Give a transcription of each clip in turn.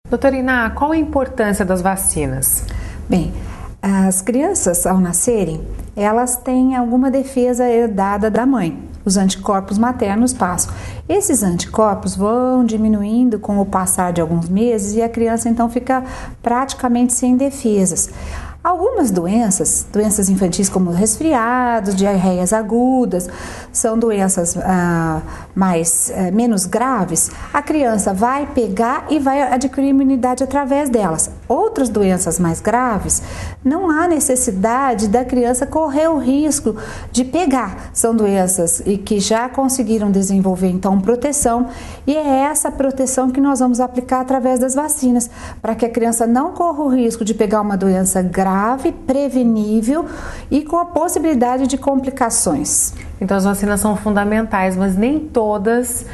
Doutora Iná, qual a importância das vacinas? Bem, as crianças ao nascerem, elas têm alguma defesa herdada da mãe. Os anticorpos maternos passam. Esses anticorpos vão diminuindo com o passar de alguns meses e a criança então fica praticamente sem defesas. Algumas doenças infantis como resfriados, diarreias agudas, são doenças menos graves. A criança vai pegar e vai adquirir imunidade através delas. Outras doenças mais graves, não há necessidade da criança correr o risco de pegar. São doenças que já conseguiram desenvolver então proteção, e é essa proteção que nós vamos aplicar através das vacinas, para que a criança não corra o risco de pegar uma doença grave, prevenível e com a possibilidade de complicações. Então as vacinas são fundamentais, mas nem todas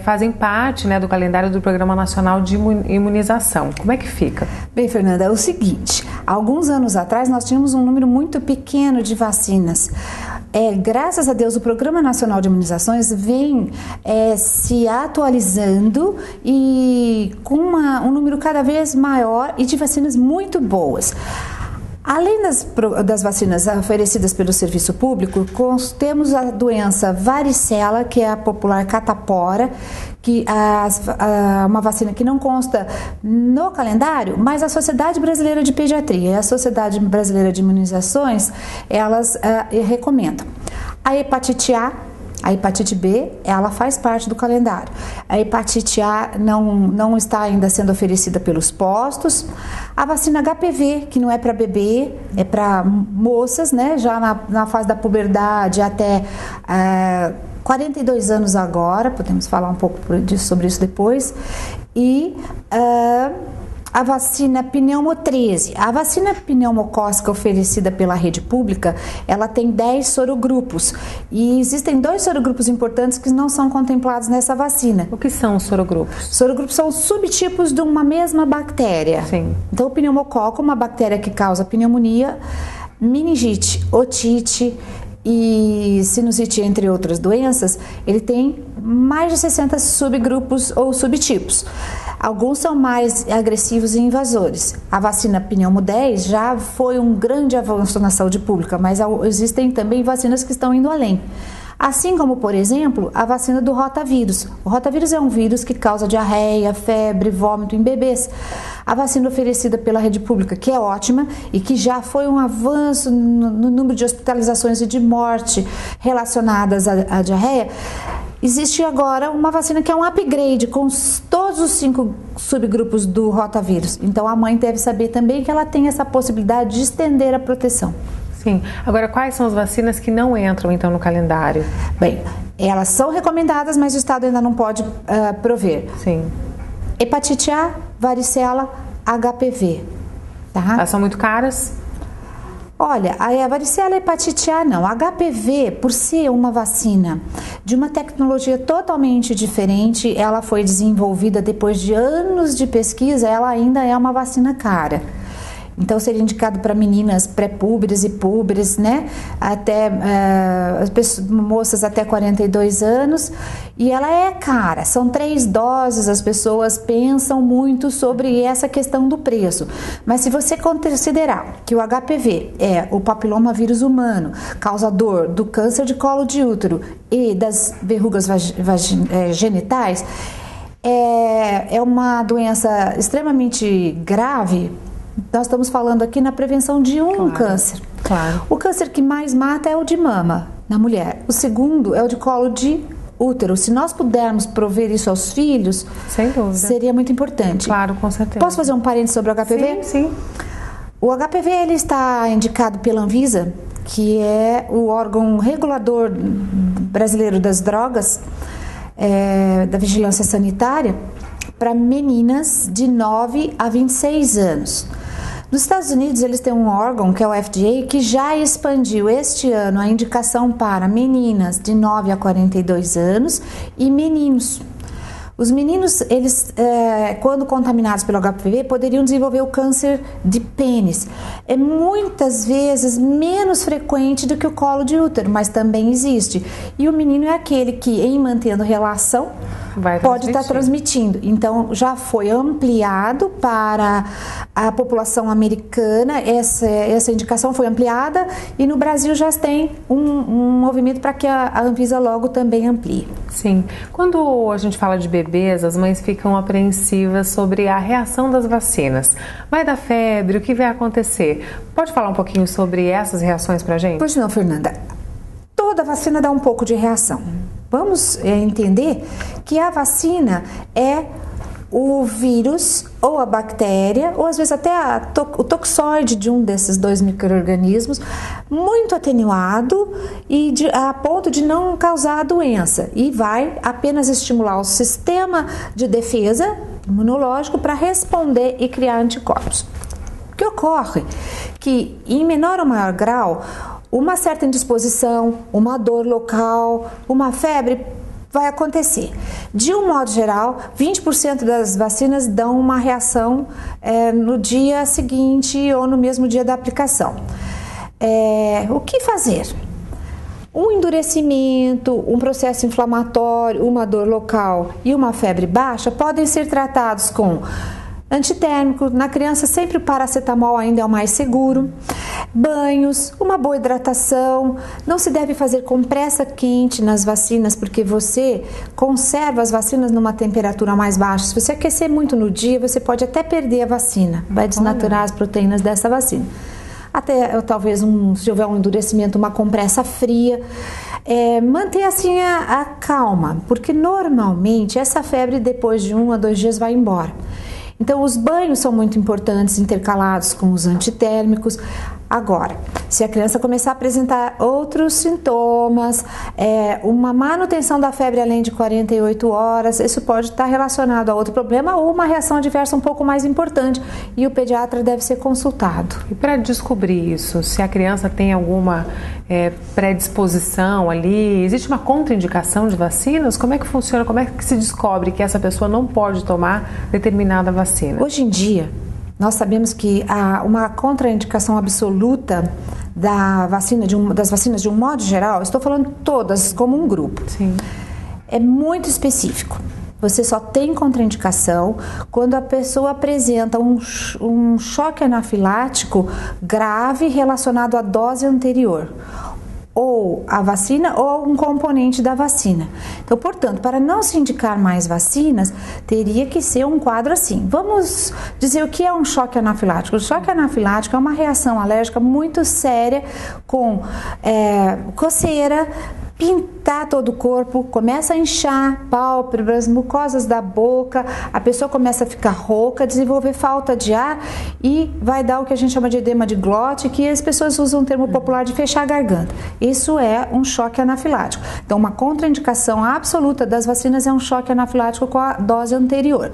fazem parte, né, do calendário do Programa Nacional de Imunização. Como é que fica? Bem, Fernanda, é o seguinte, alguns anos atrás nós tínhamos um número muito pequeno de vacinas. Graças a Deus, o Programa Nacional de Imunizações vem se atualizando e com um número cada vez maior e de vacinas muito boas. Além das vacinas oferecidas pelo serviço público, temos a doença varicela, que é a popular catapora, que uma vacina que não consta no calendário, mas a Sociedade Brasileira de Pediatria e a Sociedade Brasileira de Imunizações, elas recomendam. A hepatite A, a hepatite B, ela faz parte do calendário. A hepatite A não está ainda sendo oferecida pelos postos. A vacina HPV, que não é para bebê, é para moças, né? Já na fase da puberdade até 42 anos agora, podemos falar um pouco sobre isso depois. E a vacina pneumo 13. A vacina pneumocócica oferecida pela rede pública, ela tem 10 sorogrupos. E existem 2 sorogrupos importantes que não são contemplados nessa vacina. O que são os sorogrupos? Sorogrupos são subtipos de uma mesma bactéria. Sim. Então, o pneumococo, uma bactéria que causa pneumonia, meningite, otite e sinusite, entre outras doenças, ele tem mais de 60 subgrupos ou subtipos. Alguns são mais agressivos e invasores. A vacina pneumo 10 já foi um grande avanço na saúde pública, mas existem também vacinas que estão indo além. Assim como, por exemplo, a vacina do rotavírus. O rotavírus é um vírus que causa diarreia, febre, vômito em bebês. A vacina oferecida pela rede pública, que é ótima e que já foi um avanço no número de hospitalizações e de morte relacionadas à diarreia, existe agora uma vacina que é um upgrade com todos os 5 subgrupos do rotavírus. Então a mãe deve saber também que ela tem essa possibilidade de estender a proteção. Sim. Agora, quais são as vacinas que não entram, então, no calendário? Bem, elas são recomendadas, mas o Estado ainda não pode prover. Sim. Hepatite A, varicela, HPV. Tá? Elas são muito caras? Olha, a varicela e a hepatite A não. A HPV, por ser uma vacina de uma tecnologia totalmente diferente, ela foi desenvolvida depois de anos de pesquisa, ela ainda é uma vacina cara. Então, seria indicado para meninas pré-púberes e púberes, né? Até moças até 42 anos. E ela é cara, são 3 doses, as pessoas pensam muito sobre essa questão do preço. Mas se você considerar que o HPV é o papilomavírus humano, causador do câncer de colo de útero e das verrugas genitais, é uma doença extremamente grave. Nós estamos falando aqui na prevenção de um câncer. Claro. O câncer que mais mata é o de mama na mulher. O segundo é o de colo de útero. Se nós pudermos prover isso aos filhos, sem dúvida, seria muito importante. Claro, com certeza. Posso fazer um parênteses sobre o HPV? Sim, sim. O HPV ele está indicado pela Anvisa, que é o órgão regulador brasileiro das drogas, da vigilância sanitária, para meninas de 9 a 26 anos. Nos Estados Unidos, eles têm um órgão, que é o FDA, que já expandiu este ano a indicação para meninas de 9 a 42 anos e meninos. Os meninos, eles, quando contaminados pelo HPV, poderiam desenvolver o câncer de pênis. É muitas vezes menos frequente do que o colo de útero, mas também existe. E o menino é aquele que, em mantendo relação, pode estar transmitindo. Então, já foi ampliado para a população americana, essa indicação foi ampliada, e no Brasil já tem um movimento para que a Anvisa logo também amplie. Sim. Quando a gente fala de bebês, as mães ficam apreensivas sobre a reação das vacinas. Vai dar febre? O que vai acontecer? Pode falar um pouquinho sobre essas reações pra gente? Pois não, Fernanda. Toda vacina dá um pouco de reação. Vamos entender que a vacina é o vírus ou a bactéria, ou às vezes até o toxoide de um desses dois micro-organismos, muito atenuado e a ponto de não causar a doença, e vai apenas estimular o sistema de defesa imunológico para responder e criar anticorpos. O que ocorre? Que em menor ou maior grau, uma certa indisposição, uma dor local, uma febre vai acontecer. De um modo geral, 20% das vacinas dão uma reação no dia seguinte ou no mesmo dia da aplicação. O que fazer? Um endurecimento, um processo inflamatório, uma dor local e uma febre baixa podem ser tratados com antitérmico. Na criança, sempre o paracetamol ainda é o mais seguro. Banhos, uma boa hidratação. Não se deve fazer compressa quente nas vacinas, porque você conserva as vacinas numa temperatura mais baixa. Se você aquecer muito no dia, você pode até perder a vacina. Vai desnaturar as proteínas dessa vacina. Até talvez, se houver um endurecimento, uma compressa fria. Manter assim a calma, porque normalmente essa febre depois de 1 a 2 dias vai embora. Então, os banhos são muito importantes, intercalados com os antitérmicos. Agora, se a criança começar a apresentar outros sintomas, uma manutenção da febre além de 48 horas, isso pode estar relacionado a outro problema ou uma reação adversa um pouco mais importante, e o pediatra deve ser consultado. E para descobrir isso, se a criança tem alguma predisposição ali, existe uma contraindicação de vacinas? Como é que funciona? Como é que se descobre que essa pessoa não pode tomar determinada vacina? Hoje em dia, nós sabemos que há uma contraindicação absoluta das vacinas de um modo geral. Estou falando todas como um grupo. Sim. É muito específico. Você só tem contraindicação quando a pessoa apresenta um choque anafilático grave relacionado à dose anterior, ou a vacina ou um componente da vacina. Então, portanto, para não se indicar mais vacinas, teria que ser um quadro assim. Vamos dizer o que é um choque anafilático. O choque anafilático é uma reação alérgica muito séria com coceira, pintar todo o corpo, começa a inchar pálpebras, mucosas da boca, a pessoa começa a ficar rouca, desenvolver falta de ar e vai dar o que a gente chama de edema de glote, que as pessoas usam o termo popular de fechar a garganta. Isso é um choque anafilático. Então, uma contraindicação absoluta das vacinas é um choque anafilático com a dose anterior.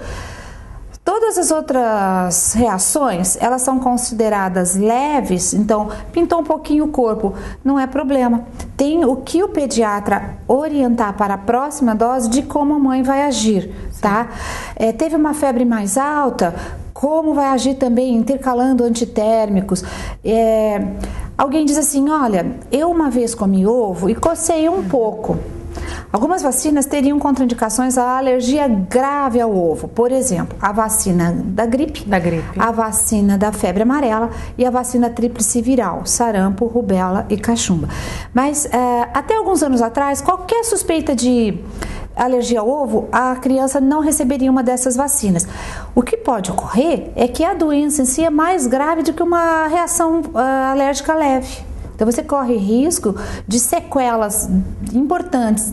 Todas as outras reações, elas são consideradas leves, então pintou um pouquinho o corpo, não é problema. Tem o que o pediatra orientar para a próxima dose de como a mãe vai agir, tá? Teve uma febre mais alta, como vai agir também intercalando antitérmicos. Alguém diz assim, olha, eu uma vez comi ovo e cocei um pouco. Algumas vacinas teriam contraindicações à alergia grave ao ovo. Por exemplo, a vacina da gripe, a vacina da febre amarela e a vacina tríplice viral, sarampo, rubéola e cachumba. Mas até alguns anos atrás, qualquer suspeita de alergia ao ovo, a criança não receberia uma dessas vacinas. O que pode ocorrer é que a doença em si é mais grave do que uma reação alérgica leve. Então, você corre risco de sequelas importantes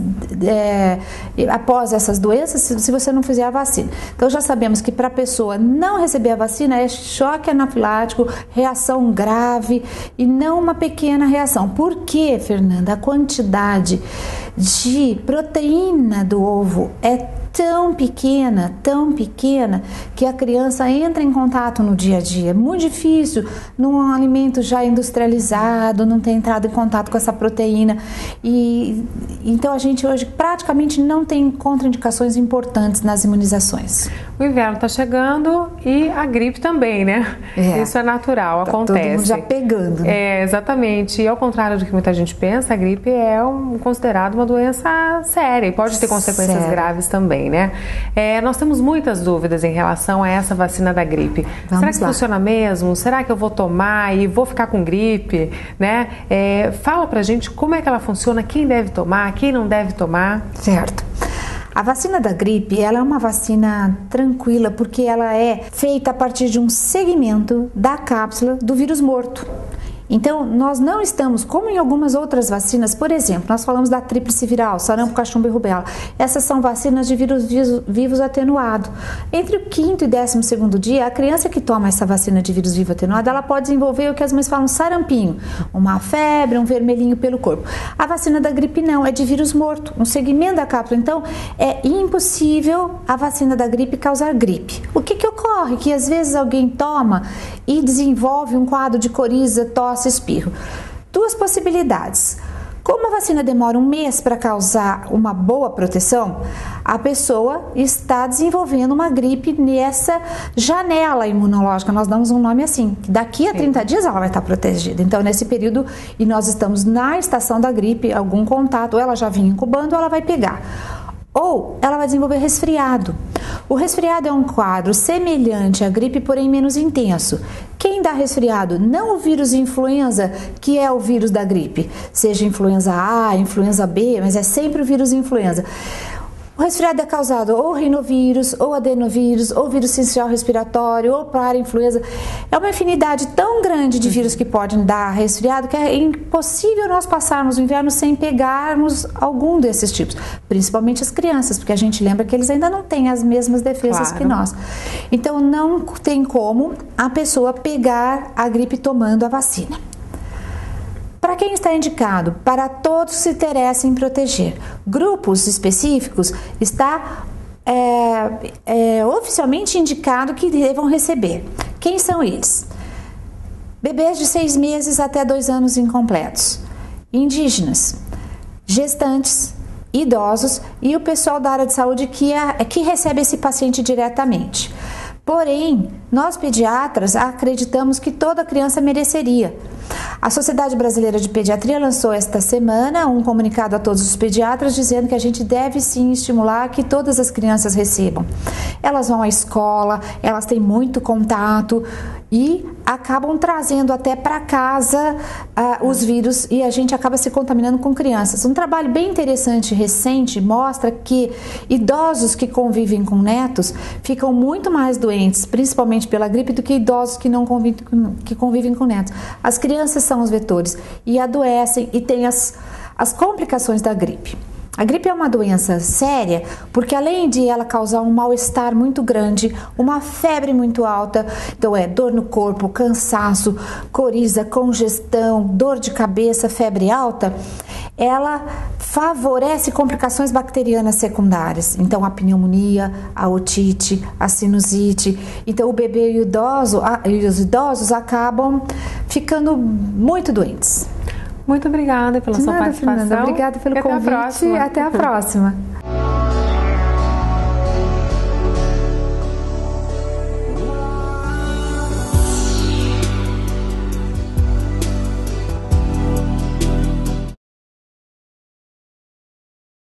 após essas doenças se você não fizer a vacina. Então, já sabemos que para a pessoa não receber a vacina é choque anafilático, reação grave e não uma pequena reação. Por quê, Fernanda? A quantidade de proteína do ovo é tão pequena, que a criança entra em contato no dia a dia. É muito difícil num alimento já industrializado, não ter entrado em contato com essa proteína. E então a gente hoje praticamente não tem contraindicações importantes nas imunizações. O inverno está chegando e a gripe também, né? Isso é natural, acontece. Todo mundo já pegando. Né? Exatamente. E ao contrário do que muita gente pensa, a gripe é considerada uma doença séria e pode ter consequências graves também, né? Nós temos muitas dúvidas em relação a essa vacina da gripe. Será que funciona mesmo? Será que eu vou tomar e vou ficar com gripe? Né? Fala pra gente como é que ela funciona, quem deve tomar, quem não deve tomar. Certo. A vacina da gripe, ela é uma vacina tranquila porque ela é feita a partir de um segmento da cápsula do vírus morto. Então, nós não estamos, como em algumas outras vacinas, por exemplo, nós falamos da tríplice viral, sarampo, cachumba e rubéola. Essas são vacinas de vírus vivos atenuado. Entre o 5º e 12º dia, a criança que toma essa vacina de vírus vivo atenuado, ela pode desenvolver o que as mães falam sarampinho, uma febre, um vermelhinho pelo corpo. A vacina da gripe não, é de vírus morto, um segmento da cápsula. Então, é impossível a vacina da gripe causar gripe. O que ocorre? Que às vezes alguém toma e desenvolve um quadro de coriza, tosse, espirro. Duas possibilidades. Como a vacina demora 1 mês para causar uma boa proteção, a pessoa está desenvolvendo uma gripe nessa janela imunológica. Nós damos um nome assim. Daqui a 30 dias ela vai estar protegida. Então, nesse período, e nós estamos na estação da gripe, algum contato, ou ela já vinha incubando, ou ela vai pegar. Ou ela vai desenvolver resfriado. O resfriado é um quadro semelhante à gripe, porém menos intenso. Quem dá resfriado? Não o vírus influenza, que é o vírus da gripe. Seja influenza A, influenza B, mas é sempre o vírus influenza. O resfriado é causado ou rinovírus, ou adenovírus, ou vírus sensorial respiratório, ou parainfluenza. É uma infinidade tão grande de vírus que podem dar resfriado que é impossível nós passarmos o inverno sem pegarmos algum desses tipos. Principalmente as crianças, porque a gente lembra que eles ainda não têm as mesmas defesas que nós. Então não tem como a pessoa pegar a gripe tomando a vacina. Para quem está indicado? Para todos que se interessam em proteger. Grupos específicos está oficialmente indicado que devam receber. Quem são eles? Bebês de 6 meses até 2 anos incompletos, indígenas, gestantes, idosos e o pessoal da área de saúde que recebe esse paciente diretamente. Porém, nós pediatras acreditamos que toda criança mereceria. A Sociedade Brasileira de Pediatria lançou esta semana um comunicado a todos os pediatras dizendo que a gente deve sim estimular que todas as crianças recebam. Elas vão à escola, elas têm muito contato e acabam trazendo até para casa os vírus e a gente acaba se contaminando com crianças. Um trabalho bem interessante recente mostra que idosos que convivem com netos ficam muito mais doentes, principalmente pela gripe, do que idosos que não convivem com netos. As crianças são os vetores e adoecem e têm as complicações da gripe. A gripe é uma doença séria porque além de ela causar um mal-estar muito grande, uma febre muito alta, então dor no corpo, cansaço, coriza, congestão, dor de cabeça, febre alta, ela favorece complicações bacterianas secundárias. Então a pneumonia, a otite, a sinusite. Então o bebê e os idosos acabam ficando muito doentes. Muito obrigada pela sua participação. Fernanda, obrigada pelo convite. Até a próxima. Até a próxima.